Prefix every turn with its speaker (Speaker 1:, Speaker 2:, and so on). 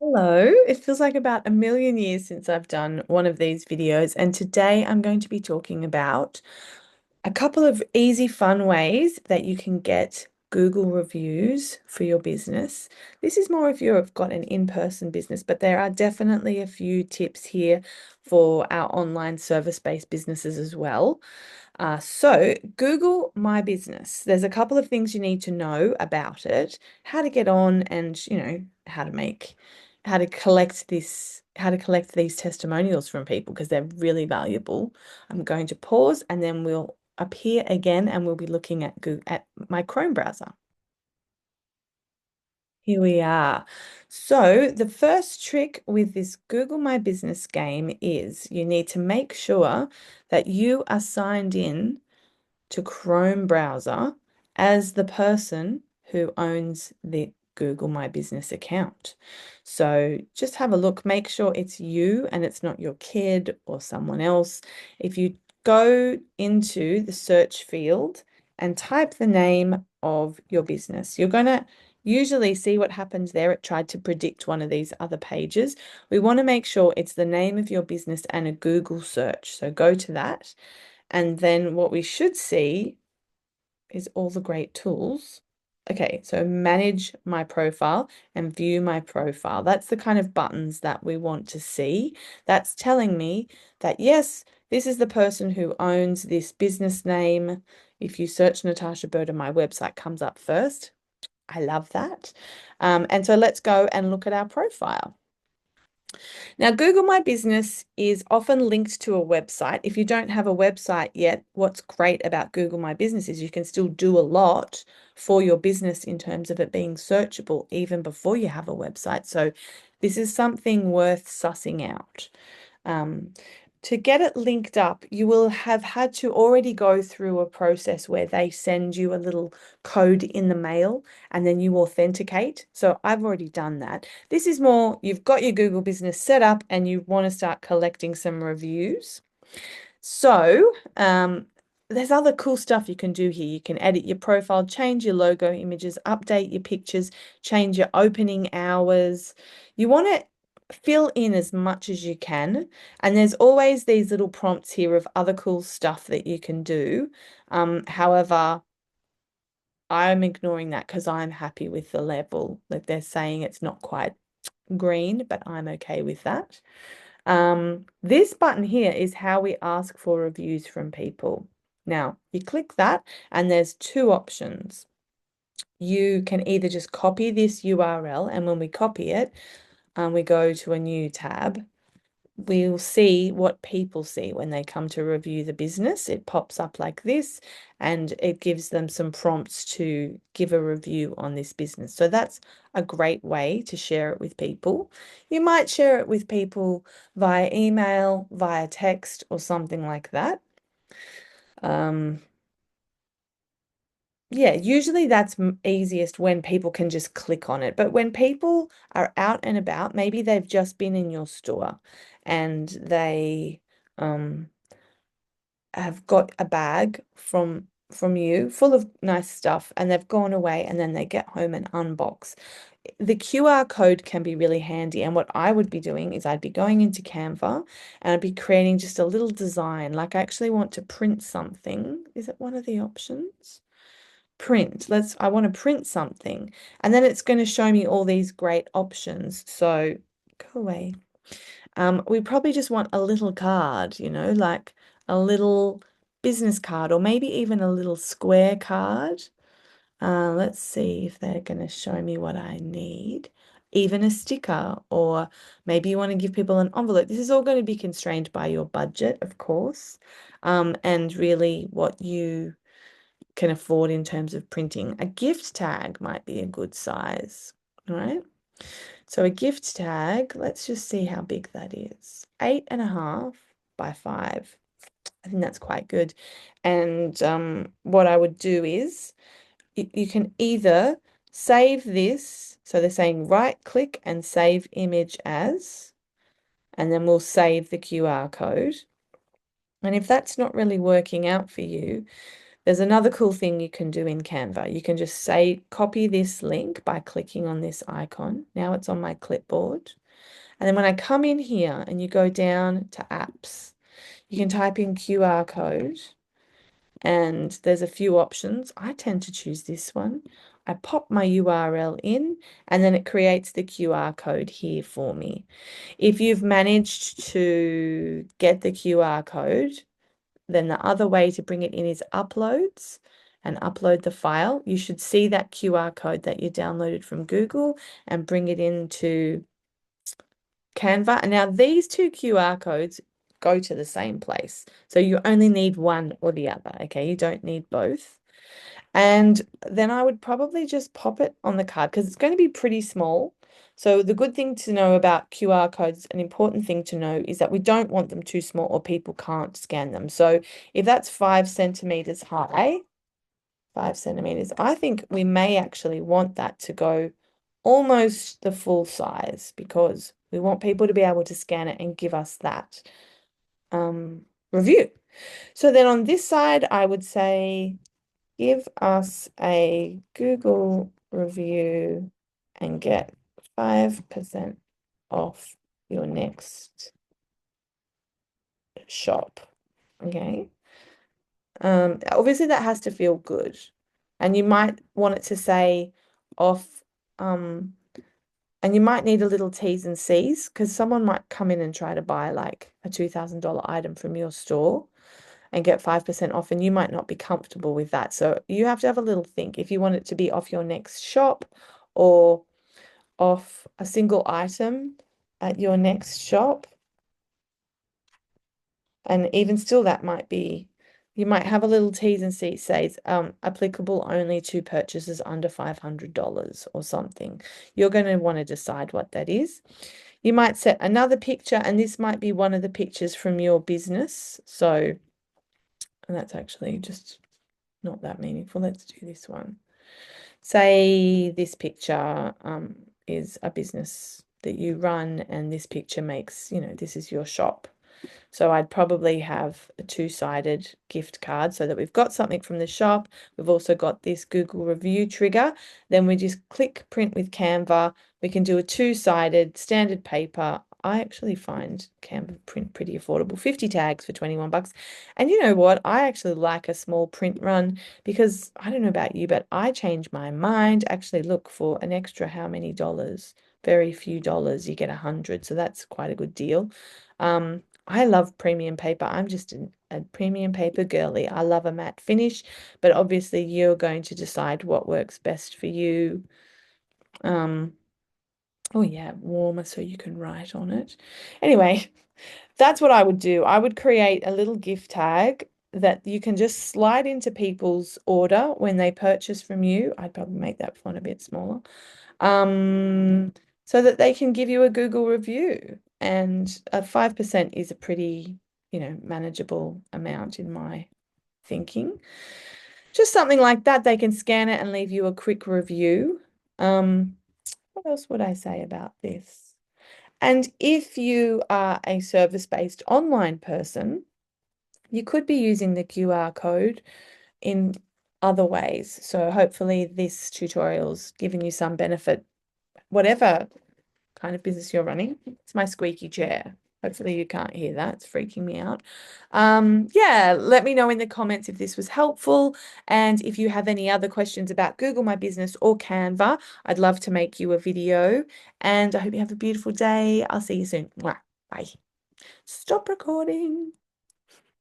Speaker 1: Hello, it feels like about a million years since I've done one of these videos, and today I'm going to be talking about a couple of easy, fun ways that you can get Google reviews for your business. This is more if you've got an in-person business, but there are definitely a few tips here for our online service-based businesses as well. So Google My Business. There's a couple of things you need to know about it, how to get on and, how to make, how to collect these testimonials from people because they're really valuable. I'm going to pause and then we'll appear again and we'll be looking at at my Chrome browser. Here we are. So the first trick with this Google My Business game is you need to make sure that you are signed in to Chrome browser as the person who owns the Google My Business account. So just have a look, make sure it's you and it's not your kid or someone else. If you go into the search field and type the name of your business, you're going to usually see what happens there. It tried to predict one of these other pages. We want to make sure it's the name of your business and a Google search. So go to that. And then what we should see is all the great tools. Okay, so manage my profile and view my profile. That's the kind of buttons that we want to see. That's telling me that, yes, this is the person who owns this business name. If you search Natasha Burton, my website comes up first. I love that. And so let's go and look at our profile. Now, Google My Business is often linked to a website. If you don't have a website yet, what's great about Google My Business is you can still do a lot for your business in terms of it being searchable even before you have a website. So this is something worth sussing out. Um, to get it linked up, you will have had to already go through a process where they send you a little code in the mail and then you authenticate. So I've already done that. This is more, you've got your Google business set up and you want to start collecting some reviews. So, there's other cool stuff you can do here. You can edit your profile, change your logo images, update your pictures, change your opening hours. You want to fill in as much as you can. And there's always these little prompts here of other cool stuff that you can do. However, I'm ignoring that because I'm happy with the level. Like they're saying it's not quite green, but I'm okay with that. This button here is how we ask for reviews from people. Now, you click that, and there's two options. You can either just copy this URL, and when we copy it, we go to a new tab. We'll see what people see when they come to review the business. It pops up like this and it gives them some prompts to give a review on this business. So that's a great way to share it with people. You might share it with people via email, via text, or something like that. Um, yeah, usually that's easiest when people can just click on it. But when people are out and about, maybe they've just been in your store and they um, have got a bag from you full of nice stuff and they've gone away and then they get home and unbox. The QR code can be really handy. And what I would be doing is I'd be going into Canva and I'd be creating just a little design. Like I actually want to print something. Is it one of the options? Print. I want to print something. And then it's going to show me all these great options. So go away. We probably just want a little card, like a little business card or maybe even a little square card. Let's see if they're going to show me what I need. Even a sticker, or maybe you want to give people an envelope. This is all going to be constrained by your budget, of course, and really what you can afford in terms of printing. A gift tag might be a good size, all right? So a gift tag, let's just see how big that is. 8.5 by 5. I think that's quite good. And what I would do is you can either save this. So they're saying right click and save image as, and then we'll save the QR code. And if that's not really working out for you, There's another cool thing you can do in Canva. You can just say, copy this link by clicking on this icon. Now it's on my clipboard. And then when I come in here and you go down to apps, you can type in QR code and there's a few options. I tend to choose this one. I pop my URL in and then it creates the QR code here for me. If you've managed to get the QR code, then the other way to bring it in is uploads and upload the file. You should see that QR code that you downloaded from Google and bring it into Canva. And now these two QR codes go to the same place. So you only need one or the other, okay? You don't need both. And then I would probably just pop it on the card because it's going to be pretty small. So the good thing to know about QR codes, an important thing to know is that we don't want them too small or people can't scan them. So if that's 5 centimeters high, 5 centimeters, I think we may actually want that to go almost the full size because we want people to be able to scan it and give us that review. So then on this side, I would say, give us a Google review and get 5% off your next shop. Okay. Obviously that has to feel good. And you might want it to say off, and you might need a little T's and C's because someone might come in and try to buy like a $2,000 item from your store and get 5% off, and you might not be comfortable with that. So you have to have a little think if you want it to be off your next shop or off a single item at your next shop. And even still, that might be, you might have a little T's and C's says applicable only to purchases under $500 or something. You're going to want to decide what that is. You might set another picture, and this might be one of the pictures from your business. So, and that's actually just not that meaningful. Let's do this one. Say this picture is a business that you run, and this picture makes, this is your shop. So I'd probably have a two-sided gift card so that we've got something from the shop. We've also got this Google review trigger. Then we just click print with Canva. We can do a two-sided standard paper. I actually find Canva print pretty affordable. 50 tags for 21 bucks. And you know what? I actually like a small print run because I don't know about you, but I change my mind. Actually, look, for an extra how many dollars? Very few dollars, you get 100. So that's quite a good deal. I love premium paper. I'm just a premium paper girly. I love a matte finish, but obviously you're going to decide what works best for you. Oh yeah, warmer so you can write on it. Anyway, that's what I would do. I would create a little gift tag that you can just slide into people's order when they purchase from you. I'd probably make that font a bit smaller. So that they can give you a Google review. And 5% is a pretty, manageable amount in my thinking. Just something like that. They can scan it and leave you a quick review. What else would I say about this? And if you are a service-based online person, you could be using the QR code in other ways. So hopefully this tutorial's given you some benefit, whatever kind of business you're running. It's my squeaky chair. Hopefully you can't hear that. It's freaking me out. Yeah, let me know in the comments if this was helpful. And if you have any other questions about Google My Business or Canva, I'd love to make you a video. And I hope you have a beautiful day. I'll see you soon. Mwah. Bye. Stop recording.